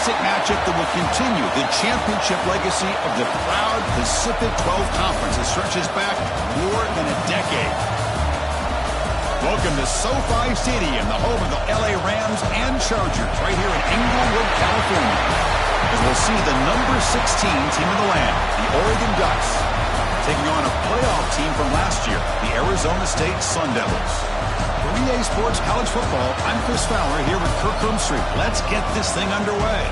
classic matchup that will continue the championship legacy of the proud Pacific 12 Conference that stretches back more than a decade. Welcome to SoFi Stadium, the home of the LA Rams and Chargers, right here in Inglewood, California. As we'll see the number 16 team in the land, the Oregon Ducks, taking on a playoff team from last year, the Arizona State Sun Devils. For EA Sports College Football, I'm Chris Fowler here with Kirk Street. Let's get this thing underway.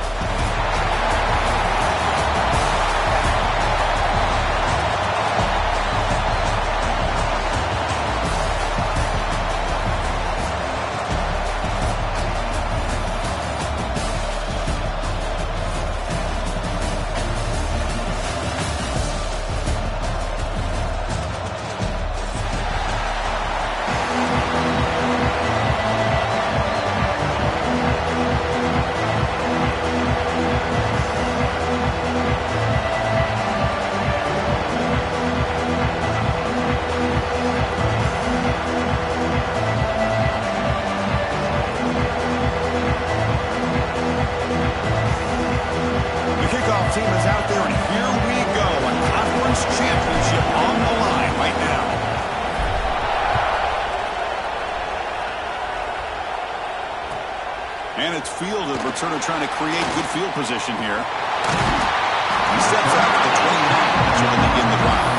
Team is out there, and here we go. A conference championship on the line right now. And it's field of returner trying to create good field position here. He steps out at the 29 to begin the drive.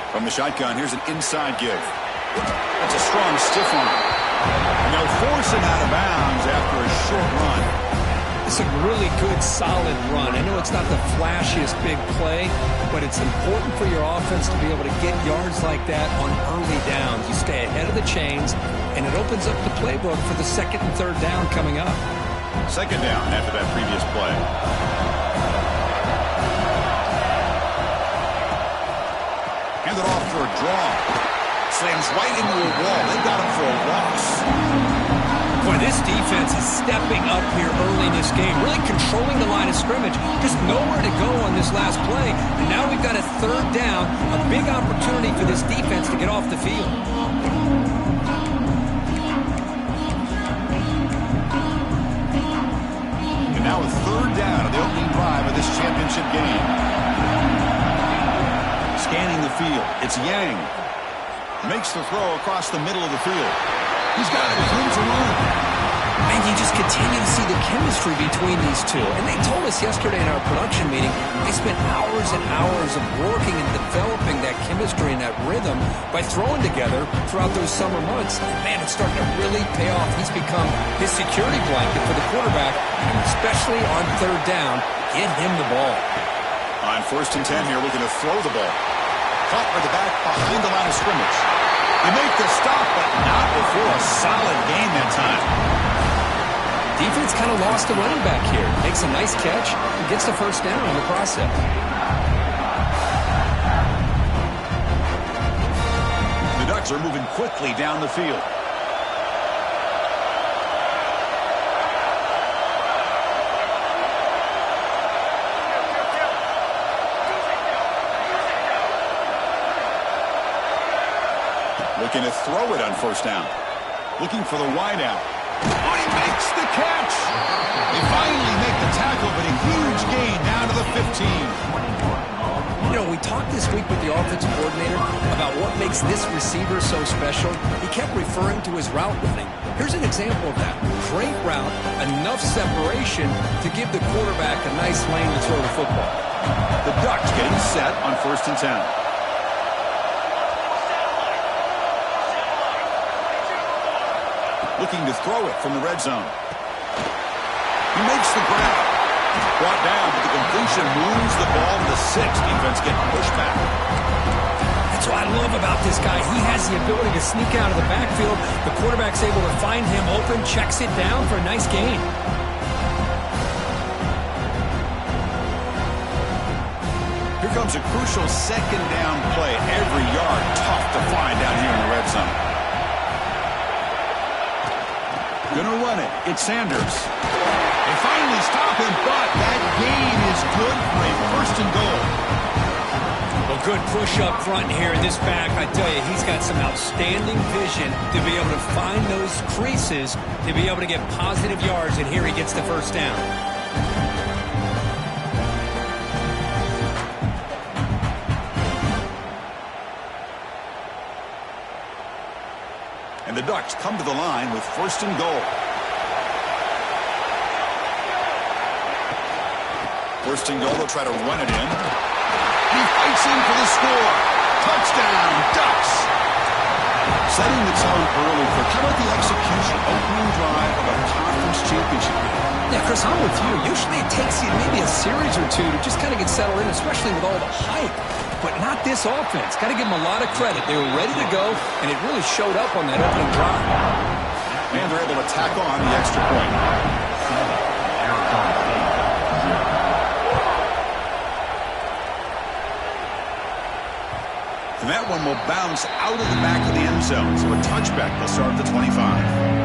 From the shotgun, here's an inside give. That's a strong stiff arm. And they'll force him out of bounds after a short run. It's a really good, solid run. I know it's not the flashiest big play, but it's important for your offense to be able to get yards like that on early downs. You stay ahead of the chains, and it opens up the playbook for the second and third down coming up. Second down after that previous play. Hand it off for a draw. Slams right into a wall. They got him for a loss. Boy, this defense is stepping up here early in this game, really controlling the line of scrimmage. Just nowhere to go on this last play. And now we've got a third down, a big opportunity for this defense to get off the field. And now a third down of the opening drive of this championship game. Scanning the field, it's Yang. Makes the throw across the middle of the field. He's got it, there's room to run. And you just continue to see the chemistry between these two. And they told us yesterday in our production meeting, they spent hours and hours of working and developing that chemistry and that rhythm by throwing together throughout those summer months. And man, it's starting to really pay off. He's become his security blanket for the quarterback, and especially on third down, get him the ball. On 1st and 10 here, looking to throw the ball. Caught by the back behind the line of scrimmage. They make the stop, but not before a solid gain that time. Defense kind of lost the running back here. Makes a nice catch and gets the first down in the process. The Ducks are moving quickly down the field. Looking to throw it on 1st down. Looking for the wide out. Oh, he makes the catch. They finally make the tackle, but a huge gain down to the 15. You know, we talked this week with the offensive coordinator about what makes this receiver so special. He kept referring to his route running. Here's an example of that. Great route, enough separation to give the quarterback a nice lane to throw the football. The Ducks getting set on 1st and 10. Looking to throw it from the red zone. He makes the grab. Brought down, but the completion moves the ball to the 6. Defense getting pushed back. That's what I love about this guy. He has the ability to sneak out of the backfield. The quarterback's able to find him open, checks it down for a nice gain. Here comes a crucial 2nd down play. Every yard tough to find down here in the red zone. Gonna run it. It's Sanders. They finally stop him, but that gain is good for a first and goal. Well, good push up front here in this back. I tell you, he's got some outstanding vision to be able to find those creases, to be able to get positive yards, and here he gets the first down. And the Ducks come to the line with first and goal. First and goal, they'll try to run it in. He fights in for the score. Touchdown, Ducks. Setting the tone early for how about the execution, opening drive of a conference championship game? Yeah, Chris, I'm with you. Usually it takes you maybe a series or two to just kind of get settled in, especially with all the hype. But not this offense. Got to give them a lot of credit. They were ready to go, and it really showed up on that opening drive. And they're able to tack on the extra point. And that one will bounce out of the back of the end zone. So a touchback. They'll start at the 25.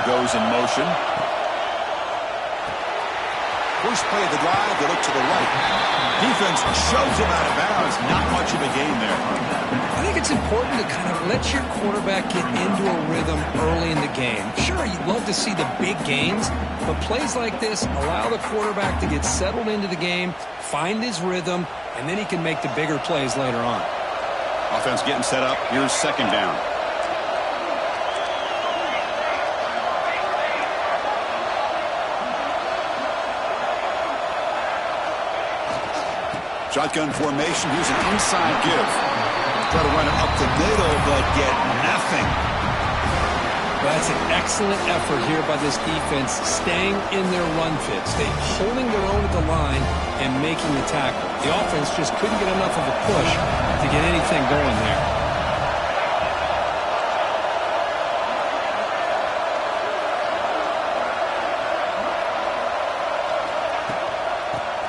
Goes in motion. First play of the drive, they look to the right. Defense shoves him out of bounds. Not much of a gain there. I think it's important to kind of let your quarterback get into a rhythm early in the game. Sure, you'd love to see the big gains, but plays like this allow the quarterback to get settled into the game, find his rhythm, and then he can make the bigger plays later on. Offense getting set up. Here's second down. Shotgun formation. Here's an inside give. Try to run it up the middle, but get nothing. Well, that's an excellent effort here by this defense, staying in their run fits. They holding their own at the line and making the tackle. The offense just couldn't get enough of a push to get anything going there.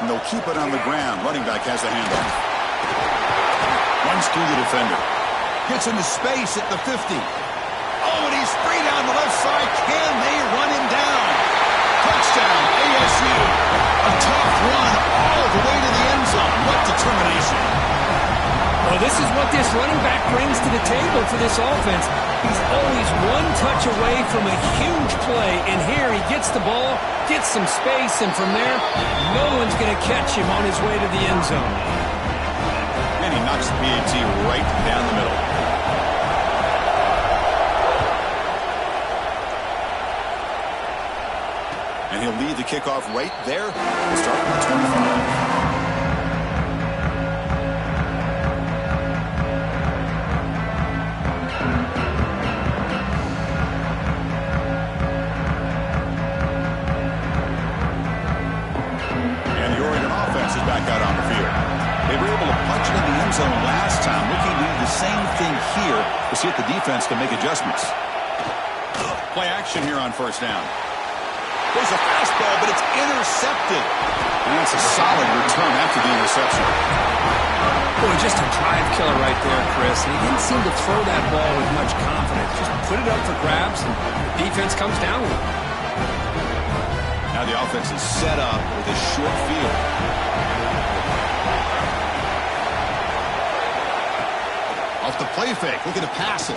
And they'll keep it on the ground. Running back has the handoff. Runs through the defender. Gets into space at the 50. Oh, and he's free down the left side. Can they run him down? Touchdown, ASU. A tough run all the way to the end zone. What determination. Well, this is what this running back brings to the table for this offense. He's always one touch away from a huge play, and here he gets the ball, gets some space, and from there, no one's going to catch him on his way to the end zone. And he knocks the PAT right down the middle. And he'll lead the kickoff right there. We'll start with the 25. Back out on the field. They were able to punch it in the end zone last time. Looking to do the same thing here to see if the defense can make adjustments. Play action here on first down. There's a fastball, but it's intercepted. And that's a solid return after the interception. Boy, just a drive killer right there, Chris. He didn't seem to throw that ball with much confidence. Just put it up for grabs, and the defense comes down with it. Now the offense is set up with a short field. Off the play fake, looking to pass it.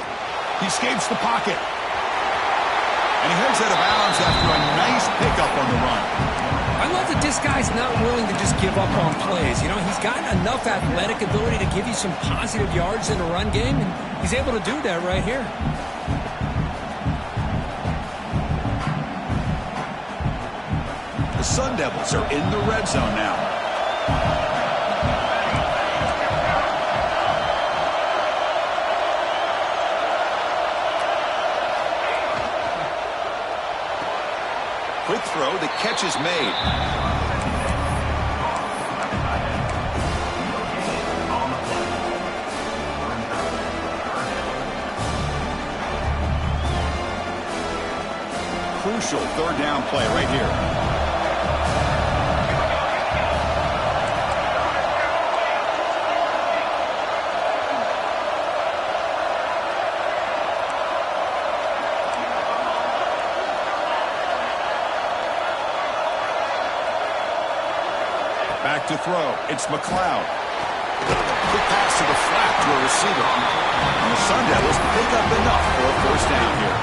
He escapes the pocket. And he heads out of bounds after a nice pickup on the run. I love that this guy's not willing to just give up on plays. You know, he's got enough athletic ability to give you some positive yards in the run game, and he's able to do that right here. The Sun Devils are in the red zone now. Quick throw, the catch is made. crucial third down play right here. Back to throw. It's McLeod. Quick pass to the flat to a receiver. And the Sun Devils pick up enough for a first down here.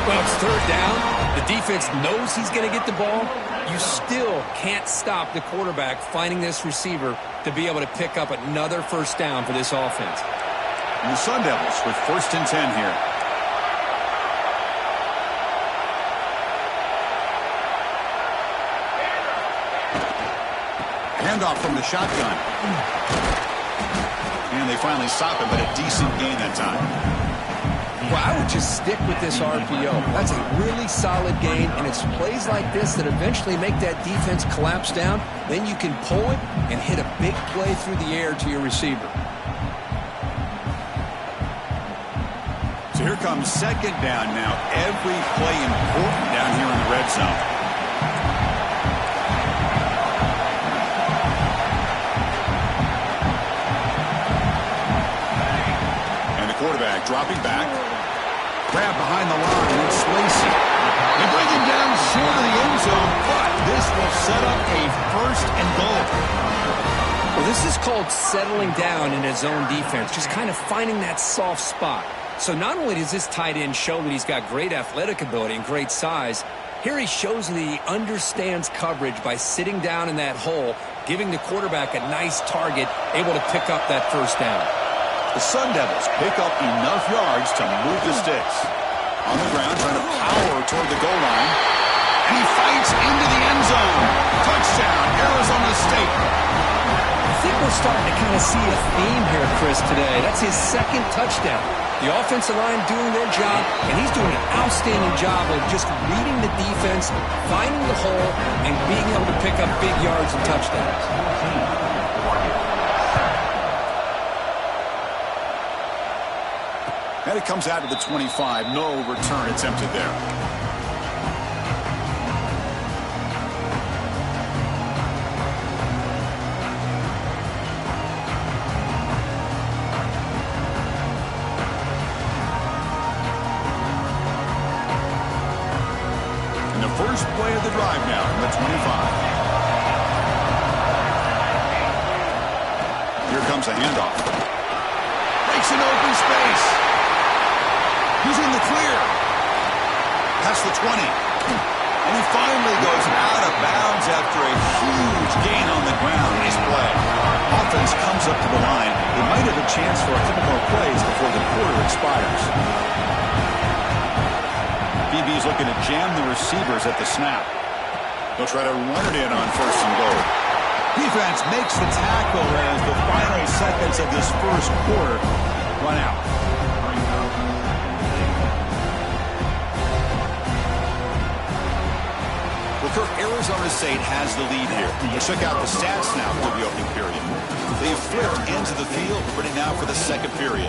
Well, it's third down. The defense knows he's going to get the ball. You still can't stop the quarterback finding this receiver to be able to pick up another first down for this offense. And the Sun Devils with 1st and 10 here. Handoff from the shotgun. And they finally stop it, but a decent gain that time. Well, I would just stick with this RPO. That's a really solid gain, and it's plays like this that eventually make that defense collapse down. Then you can pull it and hit a big play through the air to your receiver. So here comes second down now. Every play important down here in the red zone. Quarterback dropping back. Grab behind the line. It's Lacey. They bring him down short of the end zone, but this will set up a 1st and goal. Well, this is called settling down in his zone defense, just kind of finding that soft spot. So not only does this tight end show that he's got great athletic ability and great size, here he shows that he understands coverage by sitting down in that hole, giving the quarterback a nice target, able to pick up that first down. The Sun Devils pick up enough yards to move the sticks. On the ground, trying to power toward the goal line. And he fights into the end zone. Touchdown, Arizona State. I think we're starting to kind of see a theme here, Chris, today. That's his 2nd touchdown. The offensive line doing their job, and he's doing an outstanding job of just reading the defense, finding the hole, and being able to pick up big yards and touchdowns. And it comes out to the 25. No return attempted there. And the first play of the drive now from the 25. Here comes a handoff. Breaks an open space. He's in the clear. Past the 20. And he finally goes out of bounds after a huge gain on the ground. Nice play. Offense comes up to the line. They might have a chance for a couple more plays before the quarter expires. BB's looking to jam the receivers at the snap. They'll try to run it in on 1st and goal. Defense makes the tackle as the final seconds of this first quarter run out. Kirk, Arizona State has the lead here. Let's check out the stats now for the opening period. They've flipped into the field, ready now for the 2nd period.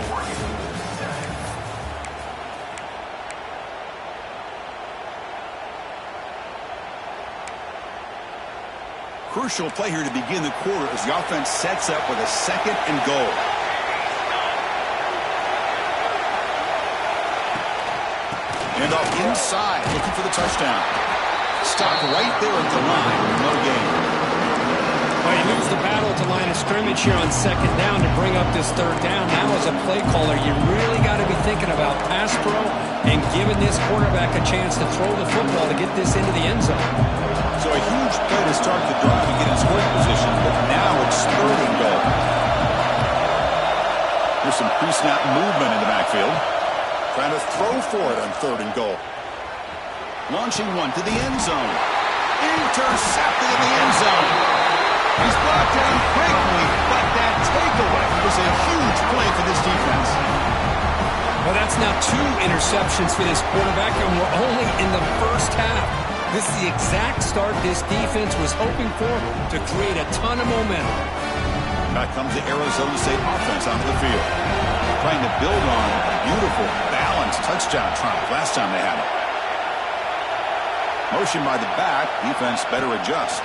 Crucial play here to begin the quarter as the offense sets up with a 2nd and goal. And off inside, looking for the touchdown. Stop right there at the line with no gain. Well, he moves the battle to line of scrimmage here on 2nd down to bring up this 3rd down. Now as a play caller, you really got to be thinking about pass pro and giving this quarterback a chance to throw the football to get this into the end zone. So a huge play to start the drive and get in scoring position, but now it's 3rd and goal. There's some pre-snap movement in the backfield. Trying to throw for it on 3rd and goal. Launching one to the end zone. Intercepted in the end zone. He's brought down quickly, but that takeaway was a huge play for this defense. Well, that's now 2 interceptions for this quarterback, and we're only in the first half. This is the exact start this defense was hoping for to create a ton of momentum. Back comes the Arizona State offense onto the field. Trying to build on a beautiful, balanced touchdown triumph last time they had it. Motion by the back. Defense better adjust.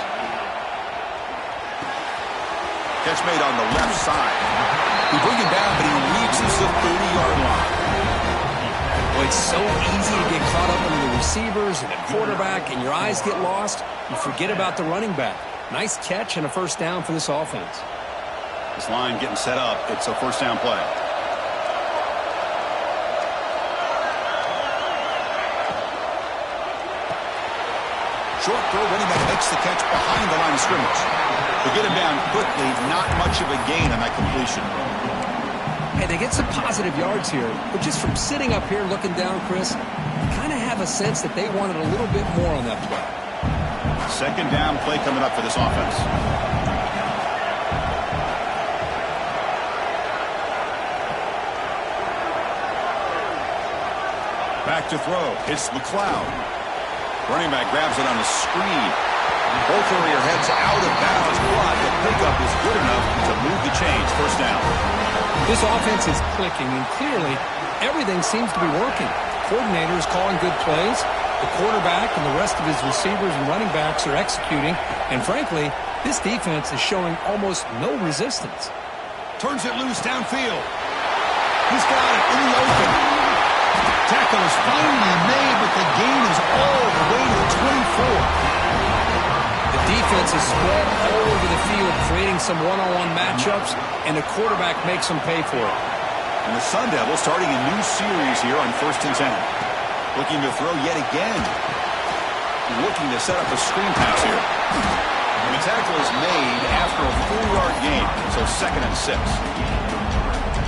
Catch made on the left side. We bring him down, but he reaches the 30-yard line. Well, it's so easy to get caught up in the receivers and the quarterback, and your eyes get lost. You forget about the running back. Nice catch and a first down for this offense. This line getting set up. It's a first down play. Short throw, running back makes the catch behind the line of scrimmage. They get him down quickly, not much of a gain on that completion. Hey, they get some positive yards here, but just from sitting up here looking down, Chris, you kind of have a sense that they wanted a little bit more on that play. Second down play coming up for this offense. Back to throw. It's McLeod. Running back grabs it on the screen. Both earlier heads out of bounds, but the pickup is good enough to move the chains. First down. This offense is clicking, and clearly everything seems to be working. The coordinator is calling good plays. The quarterback and the rest of his receivers and running backs are executing. And frankly, this defense is showing almost no resistance. Turns it loose downfield. He's got it in the open. Tackle is finally made, but the gain is all the way to the 24. The defense is spread all over the field, creating some one-on-one matchups, and the quarterback makes them pay for it. And the Sun Devils starting a new series here on 1st and 10. Looking to throw yet again. Looking to set up a screen pass here. And the tackle is made after a 4-yard gain, so 2nd and 6.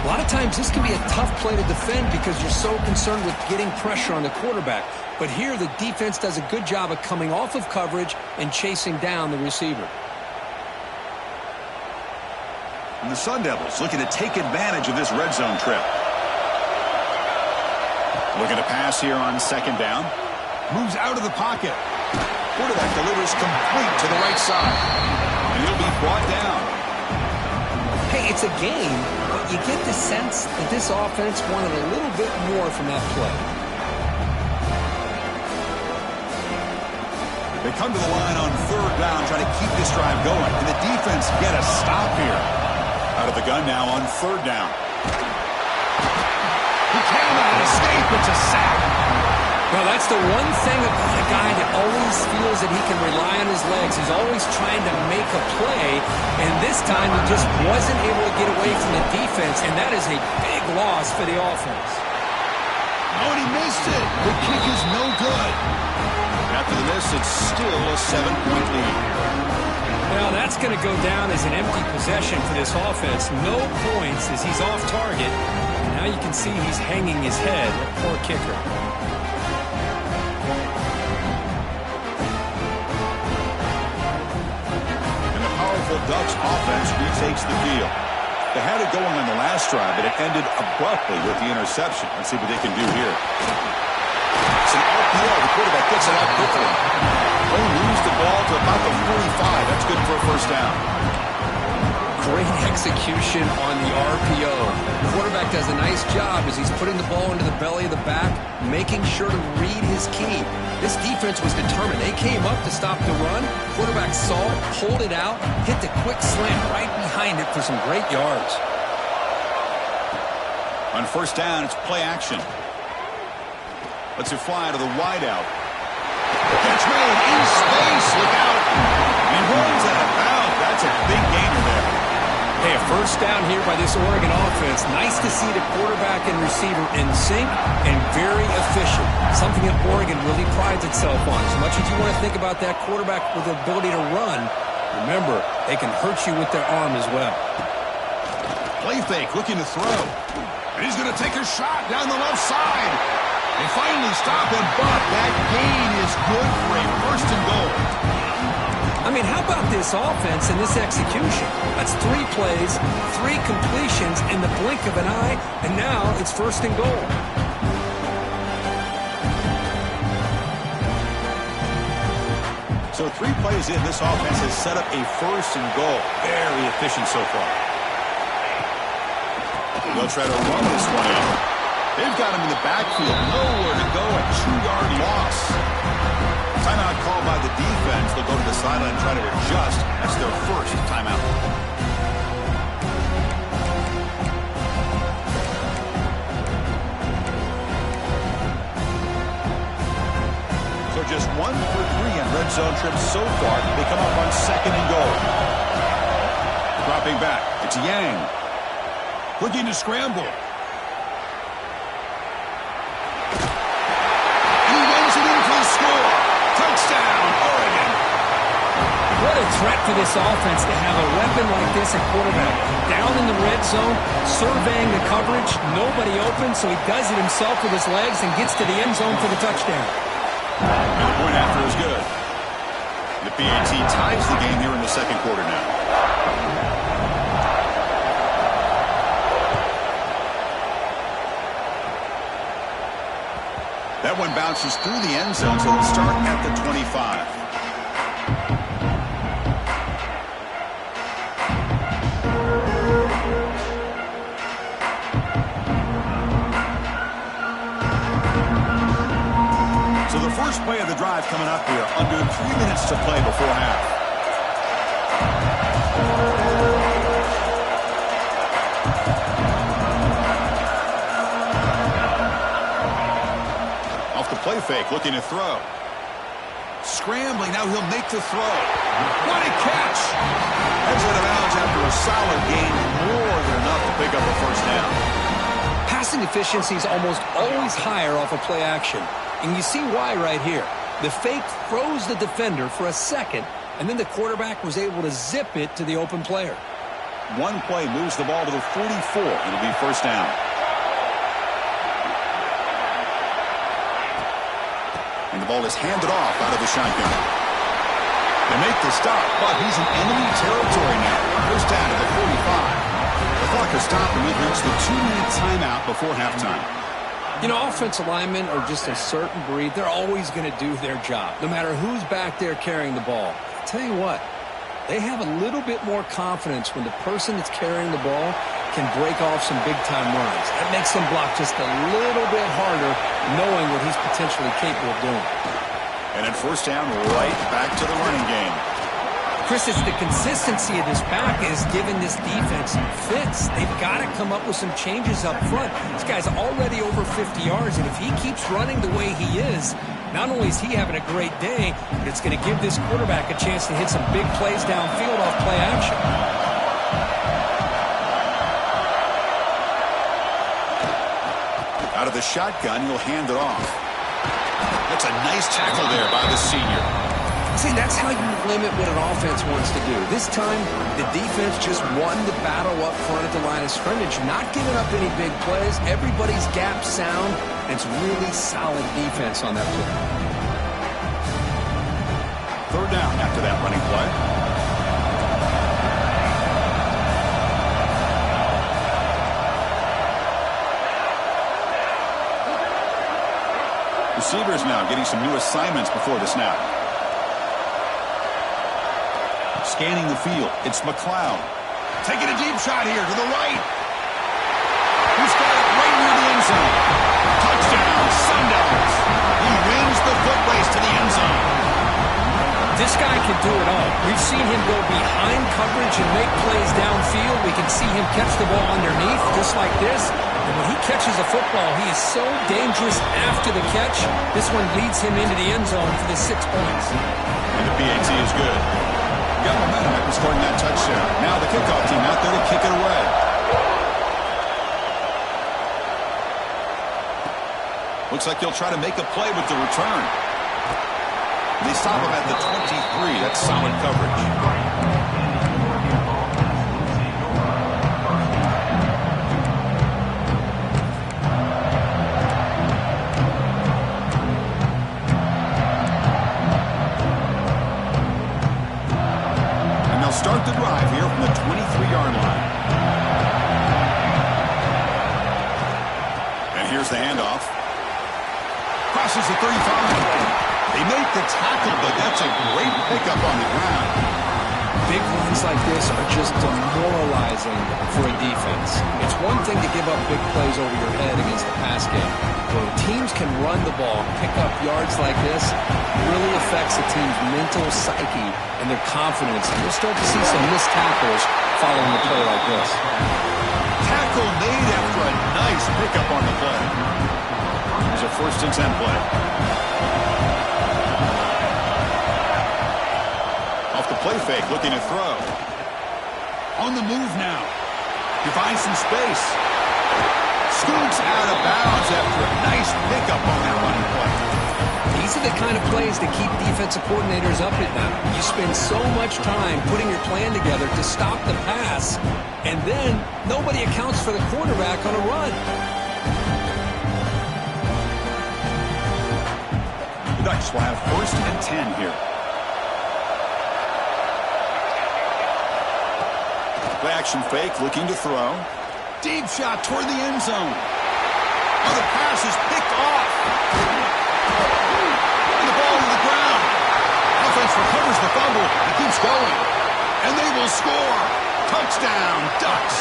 A lot of times this can be a tough play to defend because you're so concerned with getting pressure on the quarterback. But here the defense does a good job of coming off of coverage and chasing down the receiver. And the Sun Devils looking to take advantage of this red zone trip. Looking to pass here on 2nd down. Moves out of the pocket. Quarterback delivers complete to the right side. And he'll be brought down. Hey, it's a game, but you get the sense that this offense wanted a little bit more from that play. They come to the line on 3rd down, trying to keep this drive going. And the defense get a stop here. Out of the gun now on 3rd down. He cannot escape. It's a sack. Well, that's the one thing about a guy that always feels that he can rely on his legs. He's always trying to make a play, and this time he just wasn't able to get away from the defense, and that is a big loss for the offense. Oh, and he missed it. The kick is no good. After the miss, it's still a 7-point lead. Well, that's going to go down as an empty possession for this offense. No points as he's off target. Now you can see he's hanging his head. Poor kicker. And the powerful Ducks offense retakes the field. They had it going on the last drive, but it ended abruptly with the interception. Let's see what they can do here. It's an RPO. The quarterback gets it out quickly. They lose the ball to about the 45. That's good for a first down. Great execution on the RPO. The quarterback does a nice job as he's putting the ball into the belly of the back, making sure to read his key. This defense was determined. They came up to stop the run. Quarterback saw it, pulled it out, hit the quick slant right behind it for some great yards. On 1st down, it's play action. Lets it fly to the wideout. Catch made in space. Look out. He runs out of bounds. That's a big gainer there. Hey, a first down here by this Oregon offense. Nice to see the quarterback and receiver in sync and very efficient. Something that Oregon really prides itself on. As much as you want to think about that quarterback with the ability to run, remember, they can hurt you with their arm as well. Play fake, looking to throw. And he's going to take a shot down the left side. They finally stop him, but that gain is good for a 1st and goal. I mean, how about this offense and this execution? That's 3 plays, 3 completions in the blink of an eye, and now it's 1st and goal. So 3 plays in, this offense has set up a 1st and goal. Very efficient so far. They'll try to run this one in. They've got him in the backfield. Nowhere to go. A 2-yard loss. Timeout called by the defense. They'll go to the sideline and try to adjust. That's their first timeout. So just 1 for 3 in red zone trips so far. They come up on 2nd and goal. Dropping back. It's Yang. Looking to scramble. He runs it in for the score. Touchdown, Oregon. What a threat for this offense to have a weapon like this at quarterback. Down in the red zone, surveying the coverage, nobody open, so he does it himself with his legs and gets to the end zone for the touchdown. And the point after is good. The PAT ties the game here in the second quarter now. That one bounces through the end zone, so it'll start at the 25. So the first play of the drive coming up here, under 3 minutes to play before half. Play fake, looking to throw. Scrambling, now he'll make the throw. What a catch! Heads out of bounds after a solid gain, more than enough to pick up a first down. Passing efficiency is almost always higher off of play action. And you see why right here. The fake froze the defender for a second, and then the quarterback was able to zip it to the open player. One play moves the ball to the 44, and it'll be first down. And the ball is handed off out of the shotgun. They make the stop, but he's in enemy territory now. First down to the 45. The clock is stopped, and we've reached the 2-minute timeout before halftime. You know, offensive linemen are just a certain breed. They're always going to do their job, no matter who's back there carrying the ball. I'll tell you what, they have a little bit more confidence when the person that's carrying the ball can break off some big-time runs. That makes them block just a little bit harder, knowing what he's potentially capable of doing. And at first down, right back to the running game. Chris, it's the consistency of this back is giving this defense fits. They've got to come up with some changes up front. This guy's already over 50 yards, and if he keeps running the way he is, not only is he having a great day, but it's going to give this quarterback a chance to hit some big plays downfield off play action. Out of the shotgun, he'll hand it off. That's a nice tackle there by the senior. See, that's how you limit what an offense wants to do. This time, the defense just won the battle up front at the line of scrimmage, not giving up any big plays. Everybody's gap sound, and it's really solid defense on that play. Third down after that running play. Receivers now getting some new assignments before the snap. Scanning the field, it's McLeod. Taking a deep shot here to the right. He's got it right near the end zone. Touchdown, Sundowns. He wins the foot race to the end zone. This guy can do it all. We've seen him go behind coverage and make plays downfield. We can see him catch the ball underneath, just like this. And when he catches a football, he is so dangerous after the catch. This one leads him into the end zone for the 6 points. And the PAT is good. Got momentum after scoring that touchdown. Now the kickoff team out there to kick it away. Looks like he'll try to make a play with the return. They stop him at the 23. That's solid coverage. Start the drive here from the 23-yard line. And here's the handoff. Crosses the 35. They make the tackle, but that's a great pickup on the ground. Big runs like this are just demoralizing for a defense. It's one thing to give up big plays over your head against the pass game. When teams can run the ball, pick up yards like this, it really affects the team's mental psyche and their confidence. And you'll start to see some missed tackles following a play like this. Tackle made after a nice pickup on the play. Here's a 1st and 10 play. Off the play fake, looking to throw. On the move now. He finds some space. Scoots out of bounds after a nice pickup on that running play. These are the kind of plays that keep defensive coordinators up at night. You spend so much time putting your plan together to stop the pass, and then nobody accounts for the quarterback on a run. The Ducks will have 1st and 10 here. Play action fake, looking to throw. Deep shot toward the end zone. Oh, the pass is picked off. And the ball to the ground. Offense recovers the fumble and keeps going. And they will score. Touchdown, Ducks.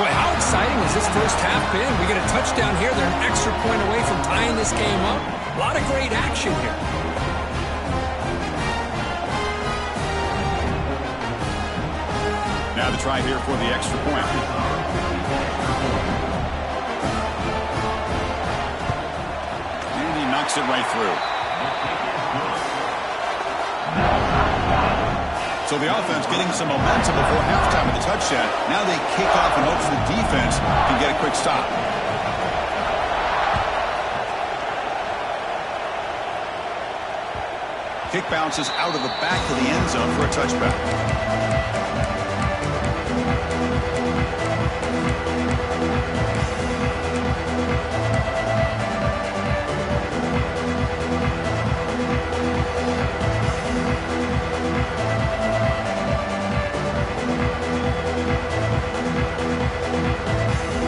Boy, how exciting has this first half been? We get a touchdown here. They're an extra point away from tying this game up. A lot of great action here. Now the try here for the extra point. And he knocks it right through. So the offense getting some momentum before halftime with the touchdown. Now they kick off and hope the defense can get a quick stop. Kick bounces out of the back of the end zone for a touchback.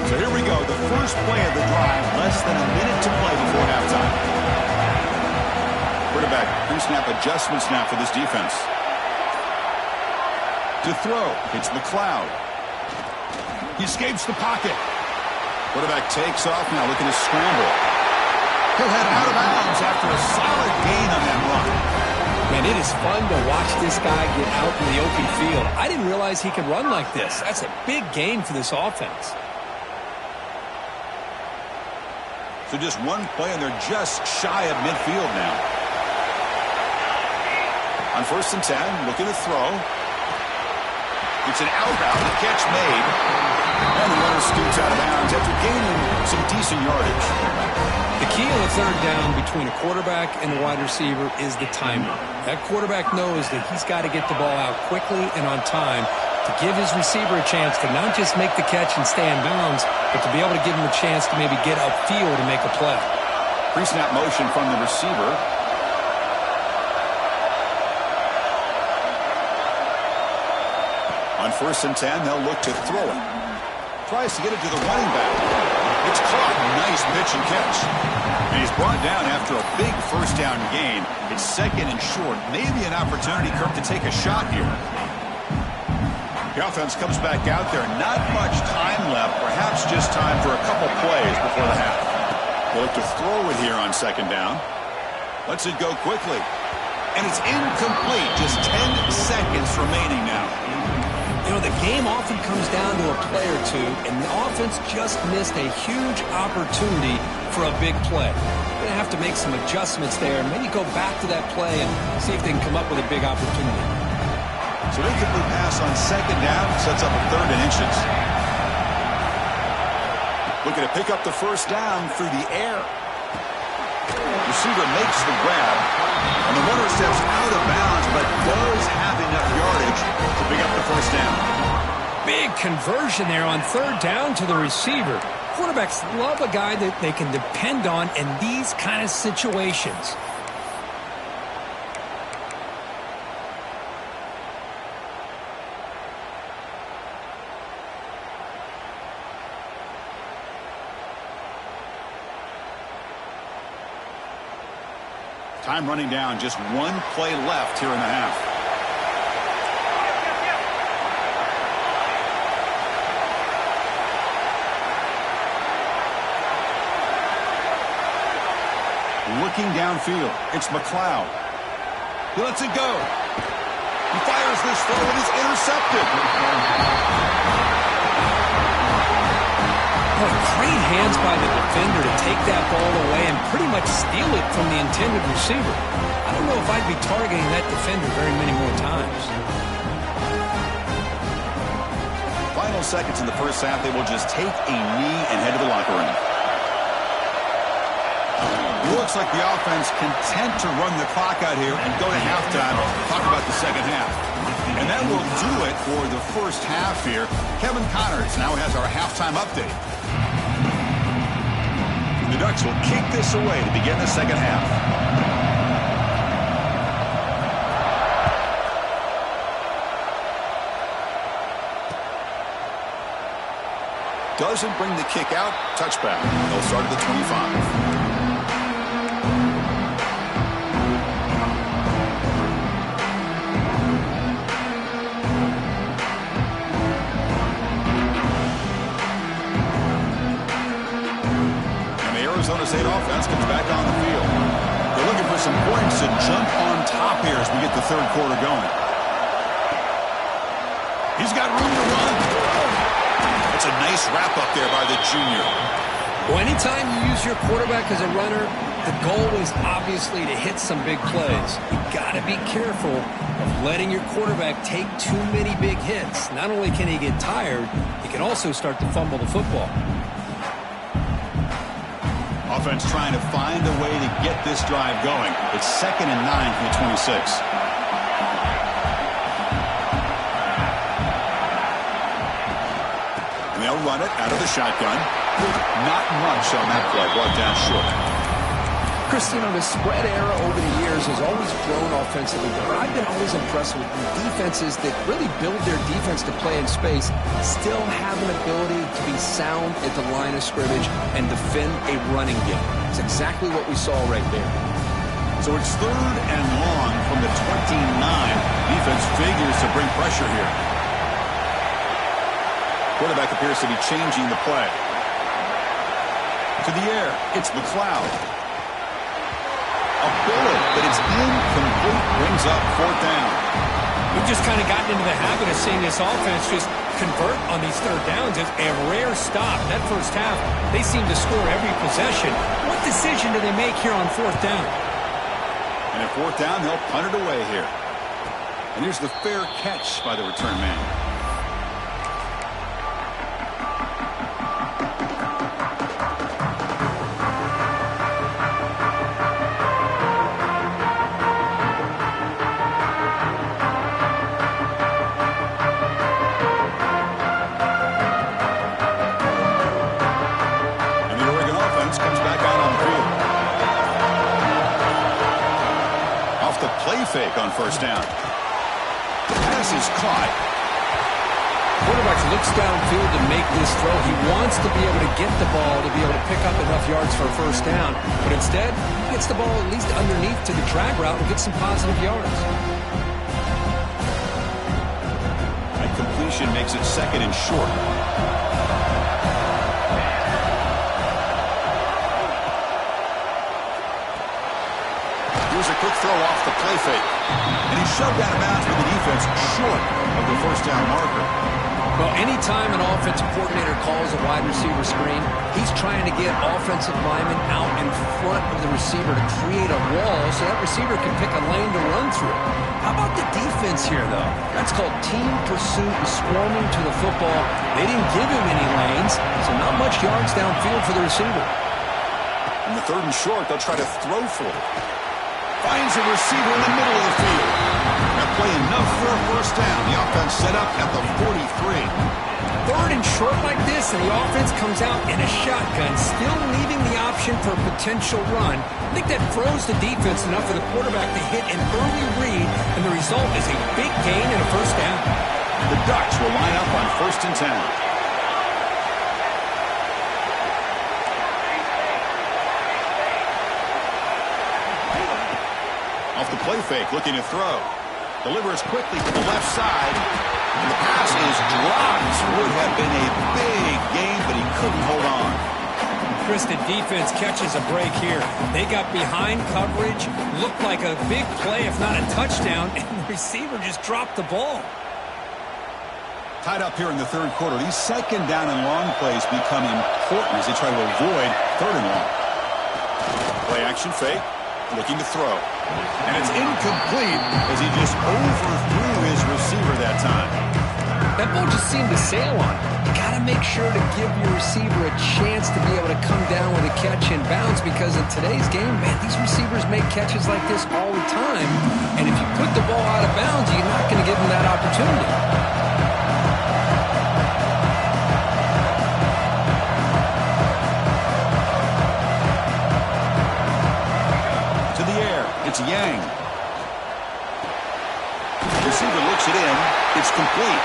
So here we go, the first play of the drive, less than a minute to play before halftime. Quarterback pre-snap adjustments now for this defense. To throw, it's McLeod. He escapes the pocket. Quarterback takes off now, looking to scramble. He'll head out of bounds after a solid gain on that run. Man, it is fun to watch this guy get out in the open field. I didn't realize he could run like this. That's a big gain for this offense. So just one play, and they're just shy of midfield now. On 1st and 10, looking to throw. It's an out route, the catch made. And the runner scoots out of bounds after gaining some decent yardage. The key on the 3rd down between a quarterback and a wide receiver is the timing. That quarterback knows that he's got to get the ball out quickly and on time to give his receiver a chance to not just make the catch and stay in bounds, but to be able to give him a chance to maybe get upfield and make a play. Pre-snap motion from the receiver. On 1st and 10, they'll look to throw it. Tries to get it to the running back. It's caught. Nice pitch and catch. And he's brought down after a big 1st down gain. It's 2nd and short. Maybe an opportunity, Kirk, to take a shot here. The offense comes back out there. Not much time left. Perhaps just time for a couple plays before the half. They'll look to throw it here on 2nd down. Lets it go quickly. And it's incomplete. Just 10 seconds remaining now. You know, the game often comes down to a play or two, and the offense just missed a huge opportunity for a big play. They're going to have to make some adjustments there and maybe go back to that play and see if they can come up with a big opportunity. So incomplete pass on 2nd down, sets up a 3rd and inches. Looking to pick up the 1st down through the air. Receiver makes the grab, and the runner steps out of bounds, but does have enough yardage to pick up the 1st down. Big conversion there on 3rd down to the receiver. Quarterbacks love a guy that they can depend on in these kind of situations. Time running down, just one play left here in the half. looking downfield. It's McLeod. He lets it go. He fires this throw, and it's intercepted. Boy, great hands by the defender to take that ball away and pretty much steal it from the intended receiver. I don't know if I'd be targeting that defender very many more times. Final seconds in the first half. They will just take a knee and head to the locker room. Looks like the offense content to run the clock out here and go to halftime. Talk about the second half. And that will do it for the first half here. Kevin Connors now has our halftime update. The Ducks will kick this away to begin the second half. Doesn't bring the kick out. Touchback. They'll start at the 25. Arizona State offense comes back on the field. They're looking for some points to jump on top here as we get the third quarter going. He's got room to run. That's a nice wrap up there by the junior. Well, anytime you use your quarterback as a runner, the goal is obviously to hit some big plays. You've got to be careful of letting your quarterback take too many big hits. Not only can he get tired, he can also start to fumble the football. Offense trying to find a way to get this drive going. It's 2nd and 9 from the 26. And they'll run it out of the shotgun. Not much on that play. Brought down short. Christine, the spread era over the years has always grown offensively, but I've been always impressed with the defenses that really build their defense to play in space, still have an ability to be sound at the line of scrimmage and defend a running game. It's exactly what we saw right there. So it's 3rd and long from the 29. Defense figures to bring pressure here. Quarterback appears to be changing the play. To the air, it's McLeod. A bullet, but it's incomplete. Brings up 4th down. We've just kind of gotten into the habit of seeing this offense just convert on these 3rd downs. It's a rare stop. That first half, they seem to score every possession. What decision do they make here on 4th down? And at 4th down, they'll punt it away here. And here's the fair catch by the return man. Fake on 1st down. The pass is caught. Quarterback looks downfield to make this throw. He wants to be able to get the ball to be able to pick up enough yards for a 1st down, but instead he gets the ball at least underneath to the drag route and gets some positive yards. That completion makes it 2nd and short. Here's a quick throw off the play fake. And he's shoved out of bounds with the defense short of the 1st down marker. Well, anytime an offensive coordinator calls a wide receiver screen, he's trying to get offensive linemen out in front of the receiver to create a wall so that receiver can pick a lane to run through. How about the defense here, though? That's called team pursuit and swarming to the football. They didn't give him any lanes, so not much yards downfield for the receiver. In the 3rd and short, they'll try to throw for it. Finds a receiver in the middle of the field. That play enough for a 1st down. The offense set up at the 43. 3rd and short like this, and the offense comes out in a shotgun, still leaving the option for a potential run. I think that froze the defense enough for the quarterback to hit an early read, and the result is a big gain and a 1st down. The Ducks will line up on 1st and 10. Off the play fake, looking to throw. Delivers quickly to the left side. And the pass is dropped. Would have been a big gain, but he couldn't hold on. Chris, as the defense catches a break here. They got behind coverage, looked like a big play, if not a touchdown, and the receiver just dropped the ball. Tied up here in the third quarter. These second down and long plays become important as they try to avoid third and long. Play action fake, looking to throw. And it's incomplete as he just overthrew his receiver that time. That ball just seemed to sail on. You got to make sure to give your receiver a chance to be able to come down with a catch and bounce, because in today's game, man, these receivers make catches like this all the time. And if you put the ball out of bounds, you're not going to give them that opportunity. It's Yang. The receiver looks it in. It's complete.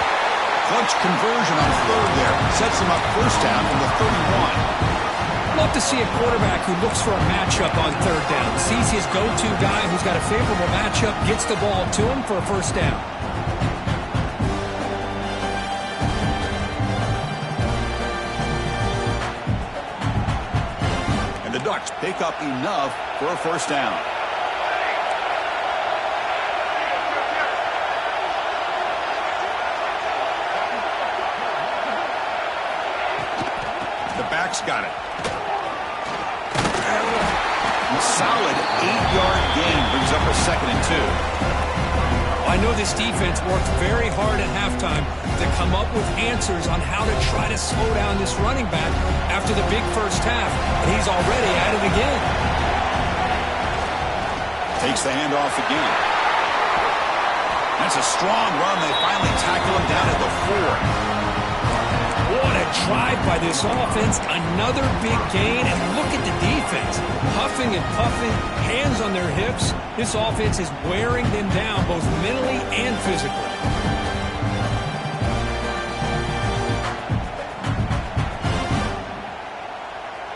Clutch conversion on third there. Sets him up first down from the 31. Love to see a quarterback who looks for a matchup on third down. Sees his go-to guy who's got a favorable matchup, gets the ball to him for a first down. And the Ducks pick up enough for a first down. Back's got it. Solid 8-yard gain brings up a 2nd and 2. I know this defense worked very hard at halftime to come up with answers on how to try to slow down this running back after the big first half, and he's already at it again. Takes the handoff again. That's a strong run. They finally tackle him down at the 4. What a drive by this offense. Another big gain. And look at the defense. Huffing and puffing, hands on their hips. This offense is wearing them down both mentally and physically.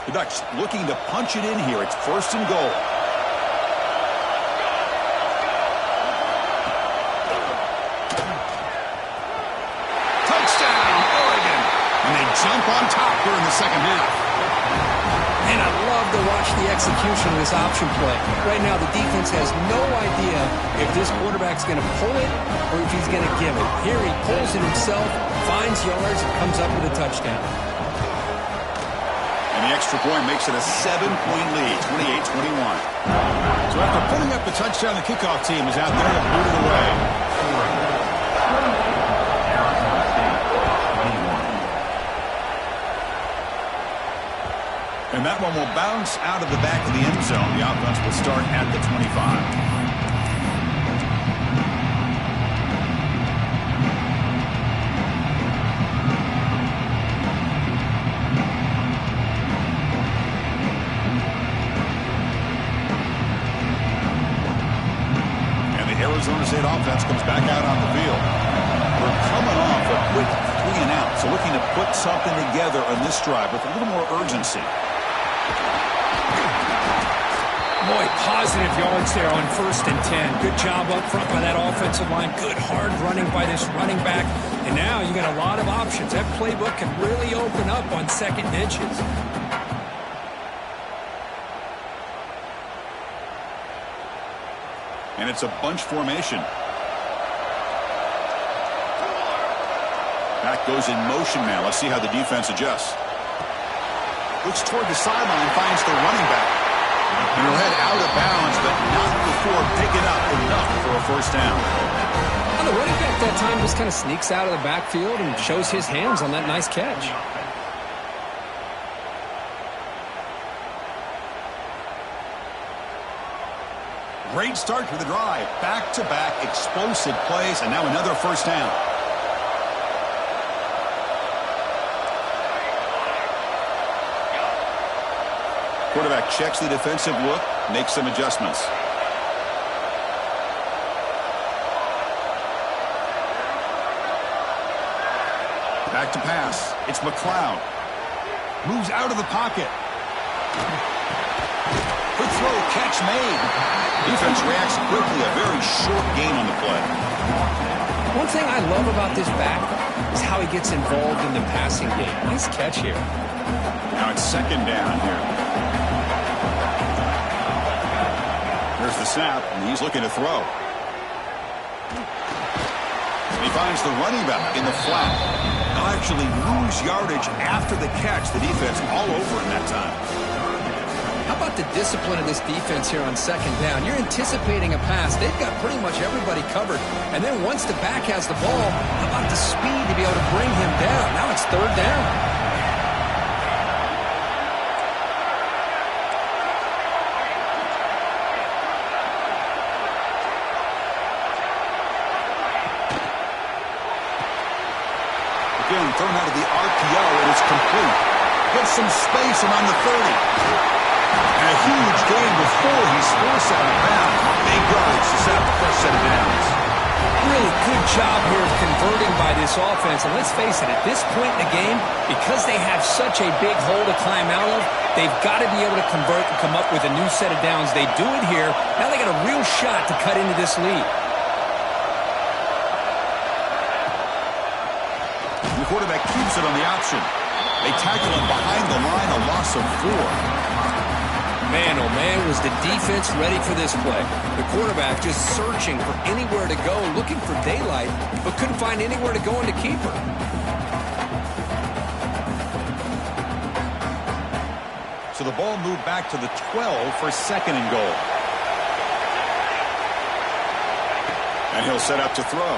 The Ducks looking to punch it in here. It's 1st and goal. Jump on top here in the second half. And I love to watch the execution of this option play. Right now, the defense has no idea if this quarterback's going to pull it or if he's going to give it. Here he pulls it himself, finds yards, and comes up with a touchdown. And the extra point makes it a 7-point lead, 28-21. So after putting up the touchdown, the kickoff team is out there to boot it away. And that one will bounce out of the back of the end zone. The offense will start at the 25. And the Arizona State offense comes back out on the field. We're coming off a quick 3 and out, so looking to put something together on this drive with a little more urgency. Boy, positive yards there on 1st and 10. Good job up front by that offensive line. Good hard running by this running back. And now you got a lot of options. That playbook can really open up on second and inches. And it's a bunch formation. Back goes in motion now. Let's see how the defense adjusts. Looks toward the sideline, finds the running back. And he'll head out of bounds, but not before picking up enough for a first down. Well, the running back that time just kind of sneaks out of the backfield and shows his hands on that nice catch. Great start to the drive. Back-to-back explosive plays, and now another first down. Quarterback checks the defensive look, makes some adjustments. Back to pass. It's McLeod. Moves out of the pocket. Good throw, catch made. Defense reacts quickly. A very short gain on the play. One thing I love about this back, is how he gets involved in the passing game. Nice catch here. Now it's second down here. Here's the snap, and he's looking to throw. He finds the running back in the flat. They'll actually lose yardage after the catch. The defense all over in that time. How about the discipline of this defense here on second down? You're anticipating a pass. They've got pretty much everybody covered. And then once the back has the ball, how about the speed to be able to bring him down? Now it's third down. Again, thrown out of the RPO, and it's complete. Gets some space around the 30. And a huge gain before he's forced out of bounds. Big yards to set up the first set of downs. Really good job here of converting by this offense. And let's face it, at this point in the game, because they have such a big hole to climb out of, they've got to be able to convert and come up with a new set of downs. They do it here. Now they got a real shot to cut into this lead. The quarterback keeps it on the option. They tackle him behind the line, a loss of 4. Man, oh man, was the defense ready for this play. The quarterback just searching for anywhere to go, looking for daylight, but couldn't find anywhere to go in the keeper. So the ball moved back to the 12 for second and goal. And he'll set up to throw.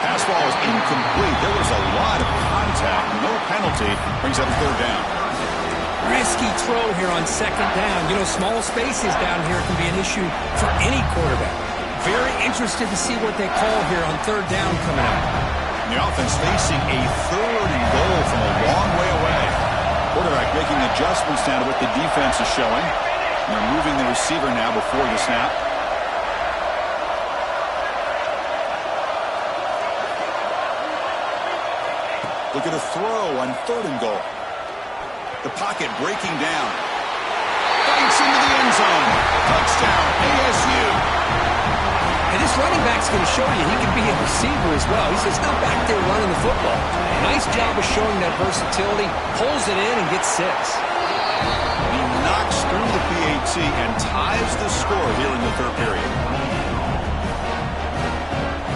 Pass ball is incomplete. There was a lot of contact. No penalty. Brings up third down. Risky throw here on second down. You know, small spaces down here can be an issue for any quarterback. Very interested to see what they call here on third down coming up. The offense facing a third and goal from a long way away. Quarterback making adjustments now to what the defense is showing. And they're moving the receiver now before the snap. Look at a throw on third and goal. The pocket breaking down. Bites into the end zone. Touchdown, ASU. And this running back's going to show you he can be a receiver as well. He's just not back there running the football. Nice job of showing that versatility. Pulls it in and gets 6. He knocks through the PAT and ties the score here in the third period.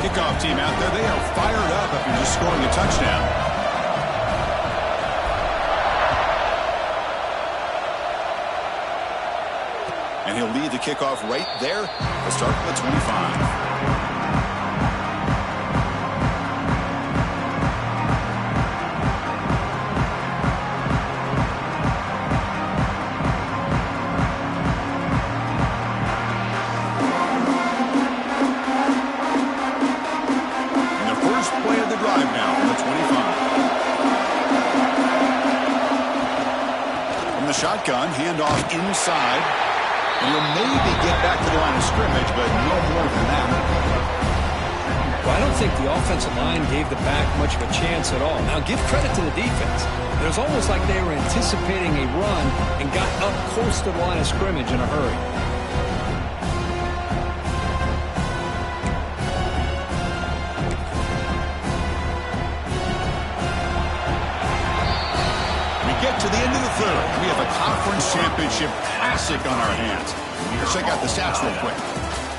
Kickoff team out there. They are fired up after just scoring a touchdown. And he'll lead the kickoff right there. We'll start with 25. And the first play of the drive now from the 25. From the shotgun, handoff inside. And he'll maybe get back to the line of scrimmage, but no more than that. Well, I don't think the offensive line gave the back much of a chance at all. Now, give credit to the defense. It was almost like they were anticipating a run and got up close to the line of scrimmage in a hurry. Get to the end of the third. We have a conference championship classic on our hands. Let's check out the stats real quick.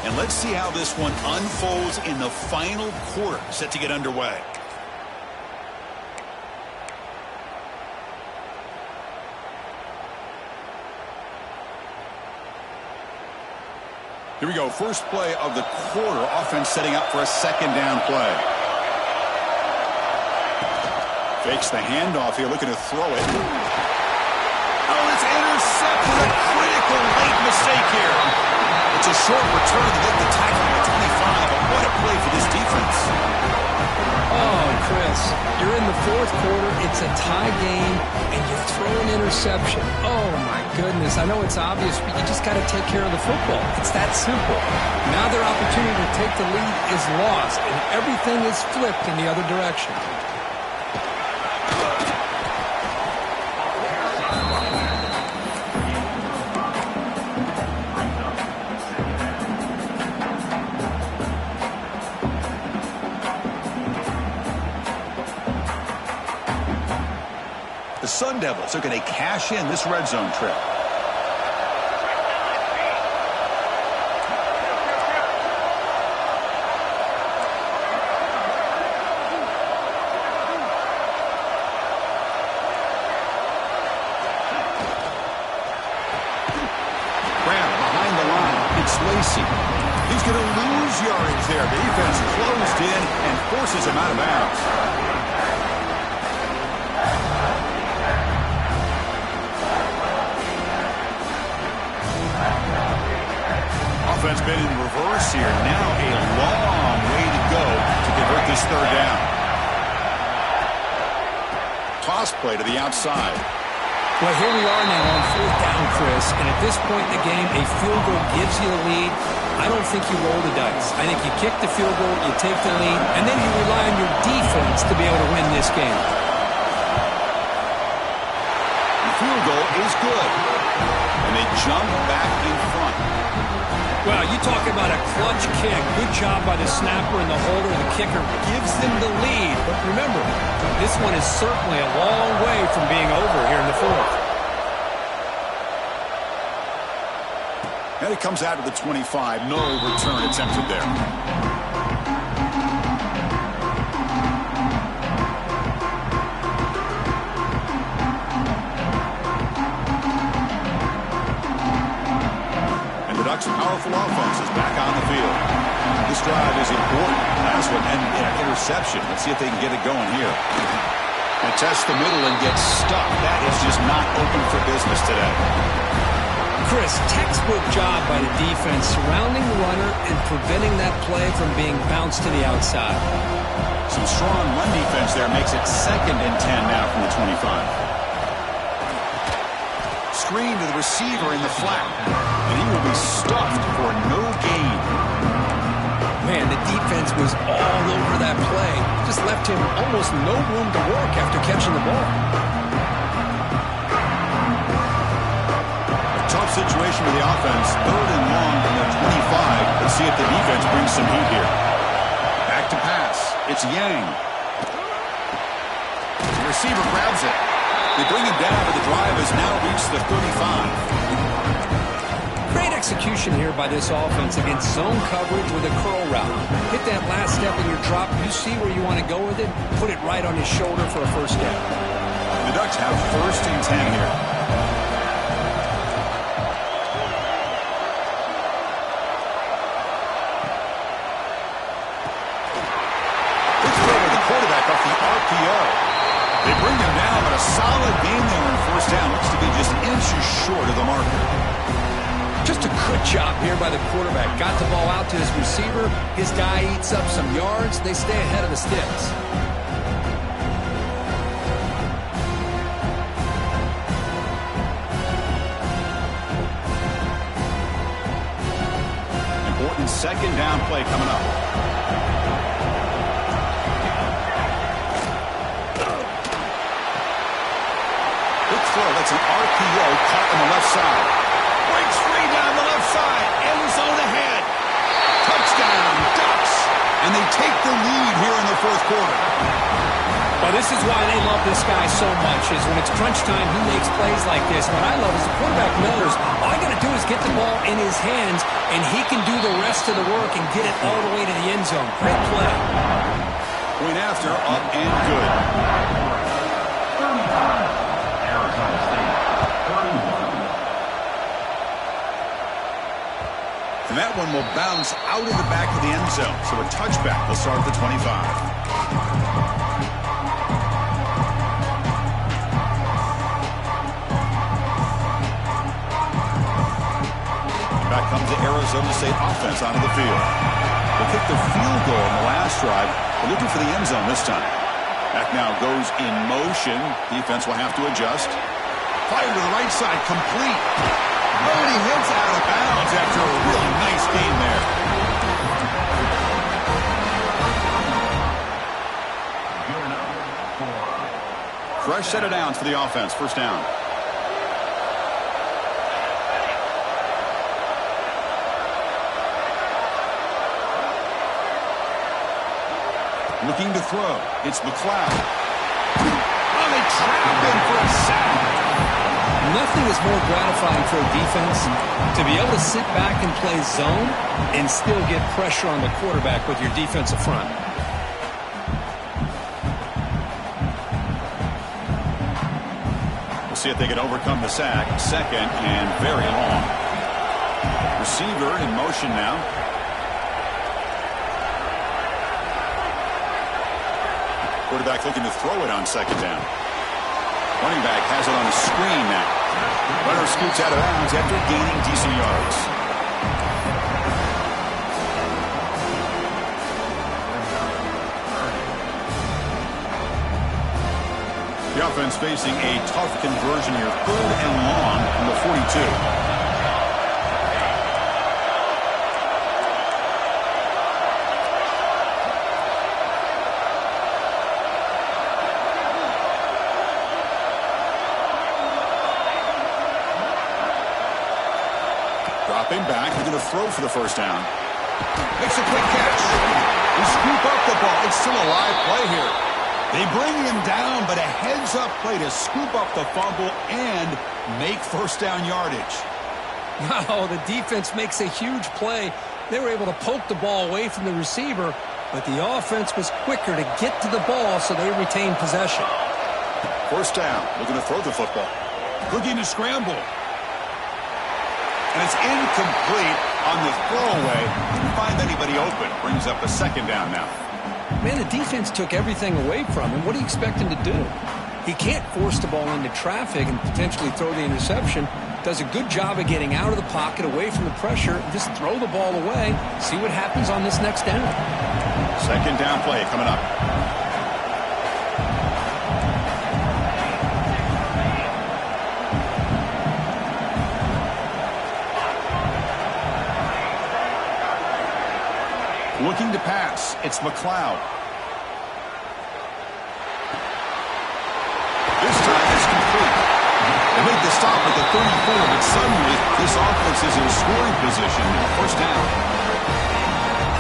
And let's see how this one unfolds in the final quarter, set to get underway. Here we go. First play of the quarter. Offense setting up for a second down play. Fakes the handoff here, looking to throw it. Oh, it's intercepted. A critical late mistake here. It's a short return to get the tackle at 25, but what a play for this defense. Oh, Chris, you're in the fourth quarter. It's a tie game, and you throw an interception. Oh, my goodness. I know it's obvious, but you just got to take care of the football. It's that simple. Now their opportunity to take the lead is lost, and everything is flipped in the other direction. The Sun Devils are going to cash in this red zone trip. He's going to lose yardage there. The defense closed in and forces him out of bounds. Offense been in reverse here. Now a long way to go to convert this third down. Toss play to the outside. Well, here we are now on fourth down, Chris, and at this point in the game, a field goal gives you the lead. I don't think you roll the dice. I think you kick the field goal, you take the lead, and then you rely on your defense to be able to win this game. The field goal is good, and they jump back in front. Well, you talk about a clutch kick. Good job by the snapper and the holder. The kicker gives them the lead. But remember, this one is certainly a long way from being over here in the fourth. And it comes out of the 25. No return attempted there. Ducks' powerful offense is back on the field. This drive is important. Last one ended in an interception. Let's see if they can get it going here. And test the middle and get stuck. That is just not open for business today. Chris, textbook job by the defense surrounding the runner and preventing that play from being bounced to the outside. Some strong run defense there makes it 2nd and 10 now from the 25. Screen to the receiver in the flat. And he will be stuffed for no gain. Man, the defense was all over that play. Just left him almost no room to work after catching the ball. A tough situation for the offense. 3rd and long from the 25. Let's see if the defense brings some heat here. Back to pass. It's Yang. The receiver grabs it. They bring him down, but the drive has now reached the 35. Great execution here by this offense against zone coverage with a curl route. Hit that last step in your drop. You see where you want to go with it. Put it right on his shoulder for a first down. The Ducks have 1st and 10 here. Let's throw to the quarterback off the RPO. They bring him down, but a solid game there on 1st down. Looks to be just inches short of the marker. Just a good job here by the quarterback. Got the ball out to his receiver. His guy eats up some yards. They stay ahead of the sticks. Important 2nd down play coming up. Good throw. That's an RPO caught on the left side. Breaks free down the left side. End zone ahead. Touchdown, Ducks. And they take the lead here in the 4th quarter. Well, this is why they love this guy so much, is when it's crunch time, he makes plays like this. What I love is the quarterback knows all I got to do is get the ball in his hands, and he can do the rest of the work and get it all the way to the end zone. Great play. Point after, up and good. And that one will bounce out of the back of the end zone. So a touchback will start at the 25. And back comes the Arizona State offense onto the field. They kicked the field goal in the last drive. They're looking for the end zone this time. Back now goes in motion. Defense will have to adjust. Fire to the right side, complete. Oh, and he hits out of bounds after a really nice game there. Fresh set of downs for the offense. 1st down. Looking to throw. It's McLeod. Oh, they trap him for a Nothing is more gratifying for a defense to be able to sit back and play zone and still get pressure on the quarterback with your defensive front. We'll see if they can overcome the sack. Second and very long. Receiver in motion now. Quarterback looking to throw it on second down. Running back has it on the screen now. Runner scoots out of bounds after gaining decent yards. The offense facing a tough conversion here. Third and long from the 42. Dropping back, he's going to throw for the first down. Makes a quick catch. They scoop up the ball. It's still a live play here. They bring him down, but a heads-up play to scoop up the fumble and make first down yardage. Wow, the defense makes a huge play. They were able to poke the ball away from the receiver, but the offense was quicker to get to the ball, so they retained possession. First down, looking to throw the football. Looking to scramble. And it's incomplete on the throwaway. Didn't find anybody open. Brings up a second down now. Man, the defense took everything away from him. What do you expect him to do? He can't force the ball into traffic and potentially throw the interception. Does a good job of getting out of the pocket, away from the pressure, and just throw the ball away. See what happens on this next down. Second down play coming up. Looking to pass. It's McLeod. This time it's complete. They make the stop at the 34, but suddenly this offense is in scoring position. First down.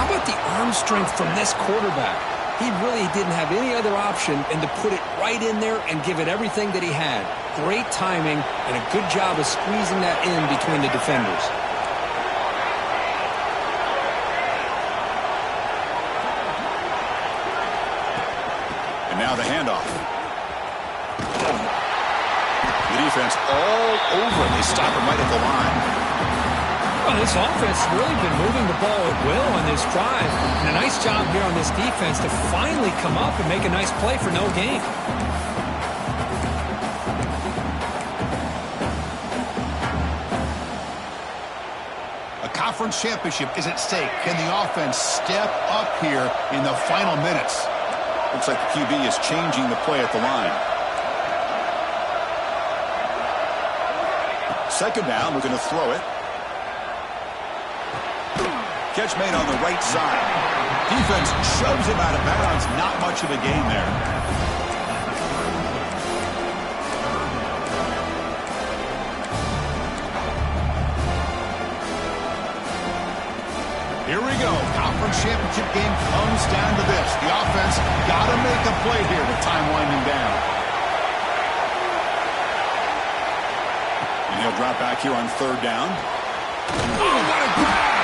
How about the arm strength from this quarterback? He really didn't have any other option than to put it right in there and give it everything that he had. Great timing and a good job of squeezing that in between the defenders. Now the handoff. The defense all over. They stop him right at the line. Well, this offense has really been moving the ball at will on this drive. And a nice job here on this defense to finally come up and make a nice play for no gain. A conference championship is at stake. Can the offense step up here in the final minutes? Looks like the QB is changing the play at the line. Second down, we're going to throw it. Catch made on the right side. Defense shoves him out of bounds. Not much of a gain there. Here we go. Conference championship game comes down to this. The offense got to make a play here with time winding down. And he'll drop back here on third down. Oh, what a grab!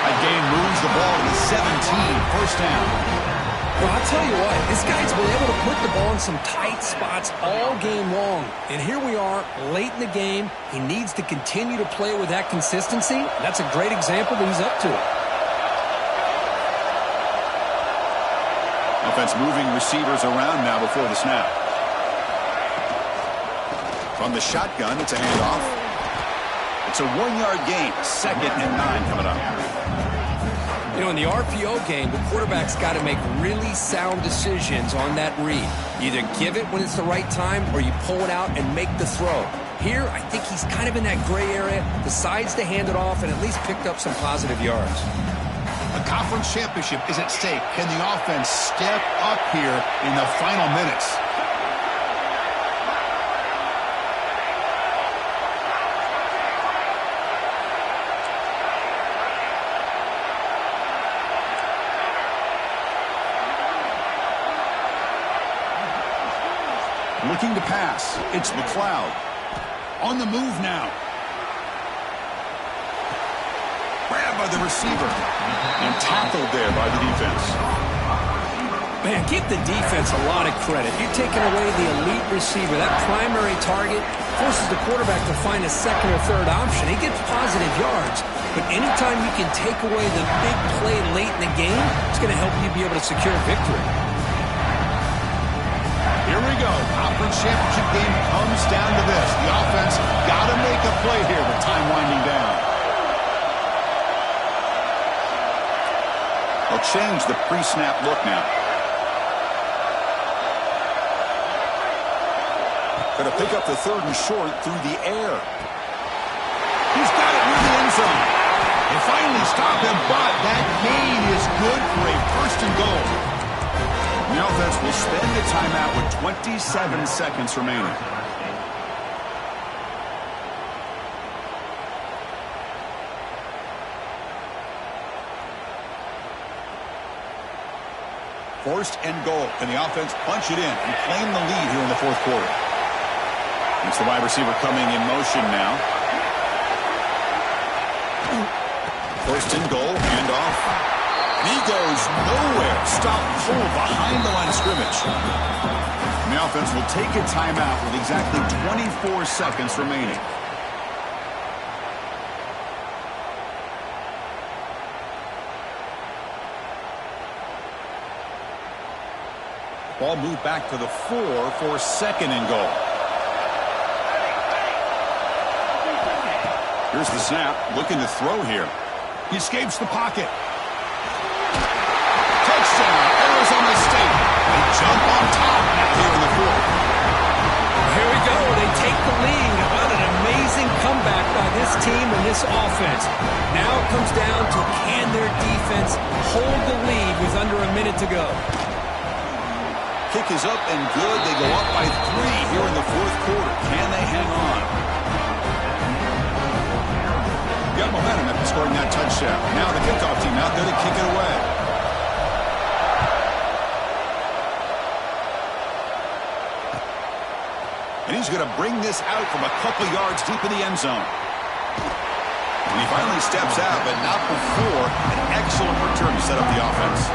That gain moves the ball to the 17. First down. Well, I'll tell you what, this guy's been able to put the ball in some tight spots all game long. And here we are, late in the game. He needs to continue to play with that consistency. That's a great example that he's up to it. Offense moving receivers around now before the snap. From the shotgun, it's a handoff. It's a 1-yard gain. Second and 9 coming up. You know, in the RPO game, the quarterback's got to make really sound decisions on that read. Either give it when it's the right time or you pull it out and make the throw. Here, I think he's kind of in that gray area, decides to hand it off and at least picked up some positive yards. A conference championship is at stake. Can the offense step up here in the final minutes? Looking to pass. It's McLeod. On the move now. Grabbed by the receiver. And tackled there by the defense. Man, give the defense a lot of credit. You're taking away the elite receiver. That primary target forces the quarterback to find a second or third option. He gets positive yards. But anytime you can take away the big play late in the game, it's going to help you be able to secure victory. Here we go. Conference championship game comes down to this. The offense got to make a play here with time winding down. They'll change the pre-snap look now. Going to pick up the 3rd and short through the air. He's got it near the end zone. They finally stop him, but that gain is good for a 1st and goal. The offense will spend the timeout with 27 seconds remaining. First and goal. Can the offense punch it in and claim the lead here in the 4th quarter? It's the wide receiver coming in motion now. 1st and goal, handoff. And he goes nowhere. Stopped full behind the line of scrimmage. And the offense will take a timeout with exactly 24 seconds remaining. Ball moved back to the 4 for 2nd and goal. Here's the snap, looking to throw here. He escapes the pocket. Touchdown, Arizona State. They jump on top now here in the 4th. Here we go. They take the lead. What an amazing comeback by this team and this offense. Now it comes down to can their defense hold the lead with under a minute to go. Kick is up and good. They go up by 3 here in the 4th quarter. Can they hang on? Got momentum after scoring that touchdown. Now the kickoff team out there to kick it away. And he's going to bring this out from a couple yards deep in the end zone. And he finally steps out, but not before an excellent return to set up the offense.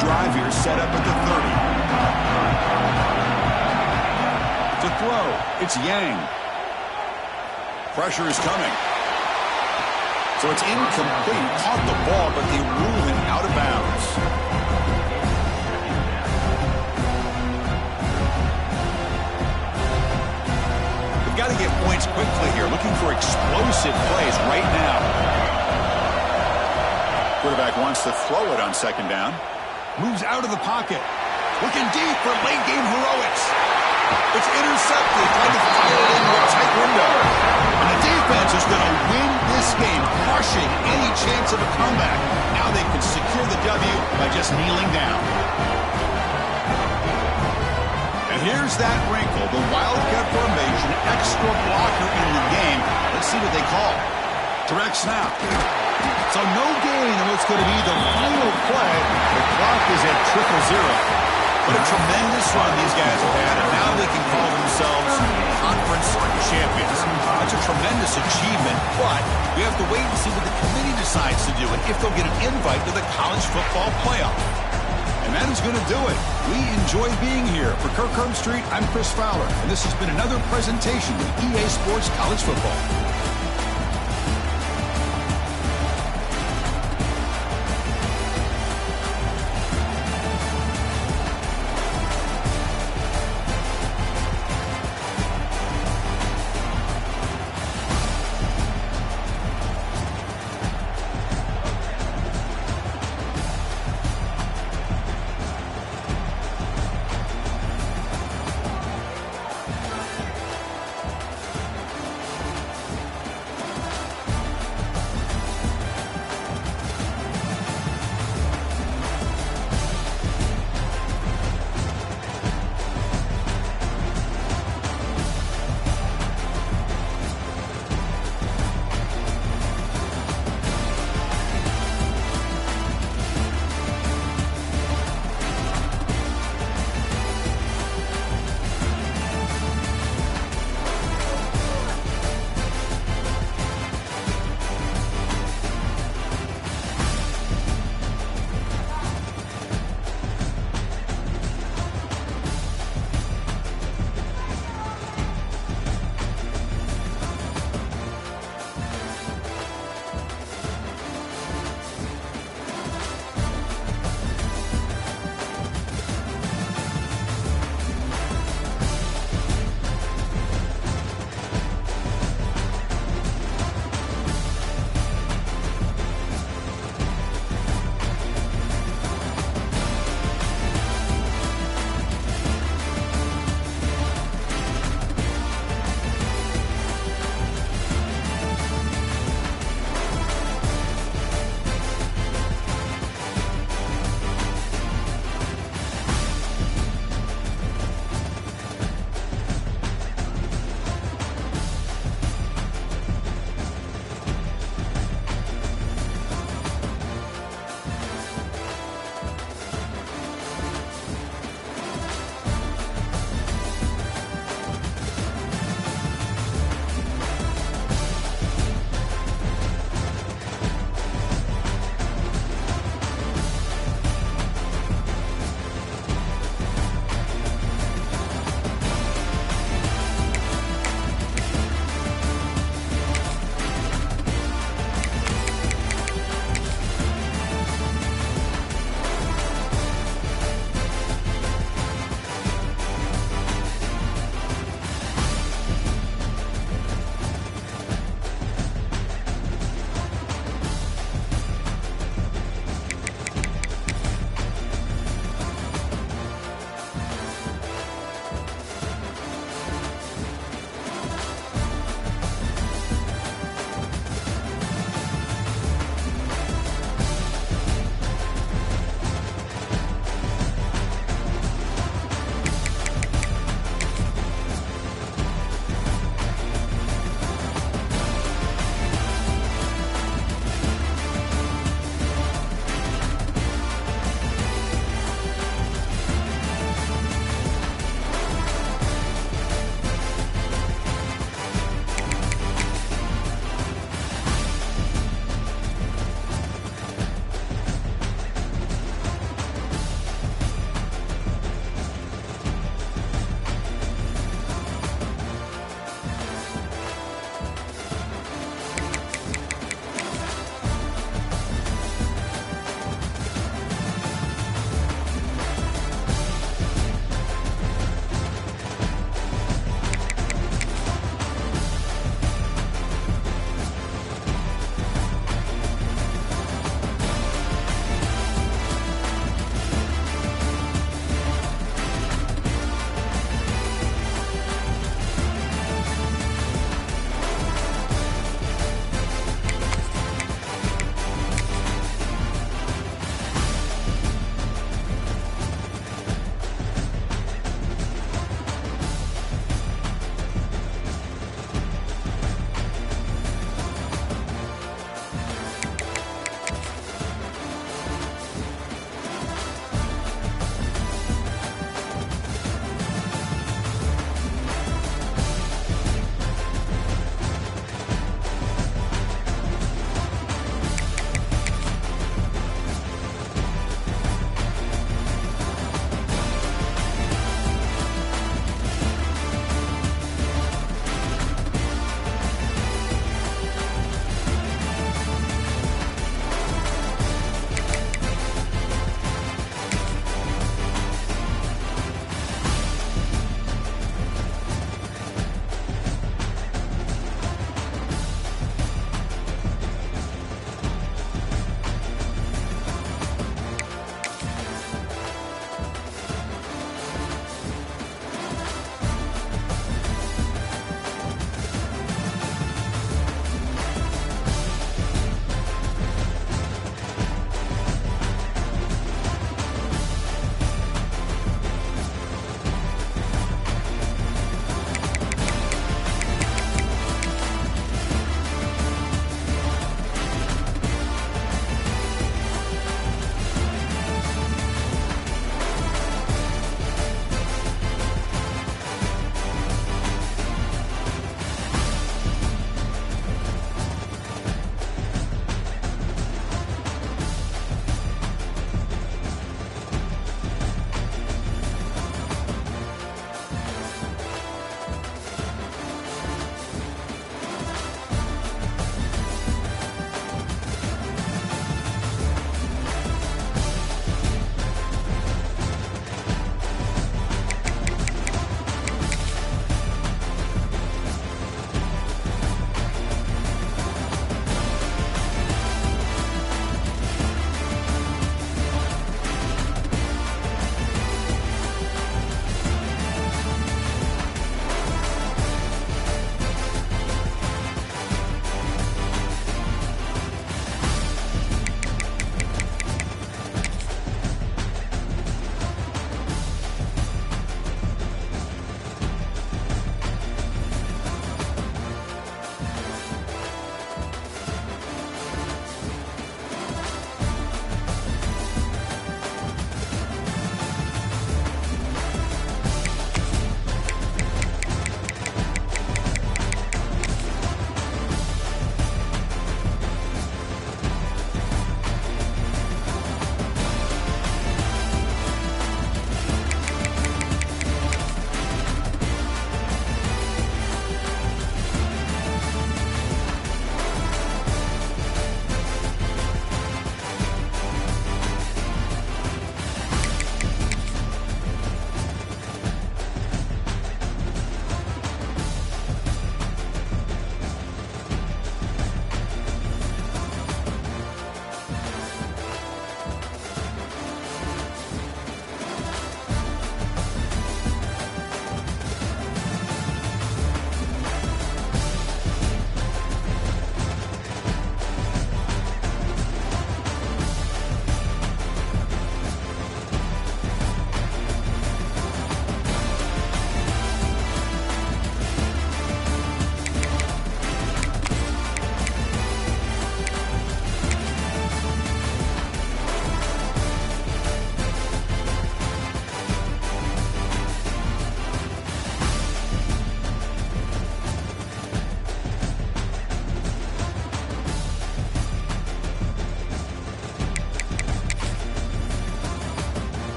Drive here set up at the 30. To throw, it's Yang. Pressure is coming. So it's incomplete. Caught the ball, but they rule him out of bounds. They've got to get points quickly here. Looking for explosive plays right now. Quarterback wants to throw it on 2nd down. Moves out of the pocket. Looking deep for late-game heroics. It's intercepted. Trying to fire it into a tight window. And the defense is going to win this game, crushing any chance of a comeback. Now they can secure the W by just kneeling down. And here's that wrinkle. The Wildcat formation, extra blocker in the game. Let's see what they call. Direct snap. So no gain in what's going to be the final play. The clock is at 0-0. What a tremendous run these guys have had, and now they can call themselves conference champions. That's a tremendous achievement, but we have to wait and see what the committee decides to do and if they'll get an invite to the college football playoff. And that is going to do it. We enjoy being here. For Kirk Street, I'm Chris Fowler, and this has been another presentation of EA Sports College Football.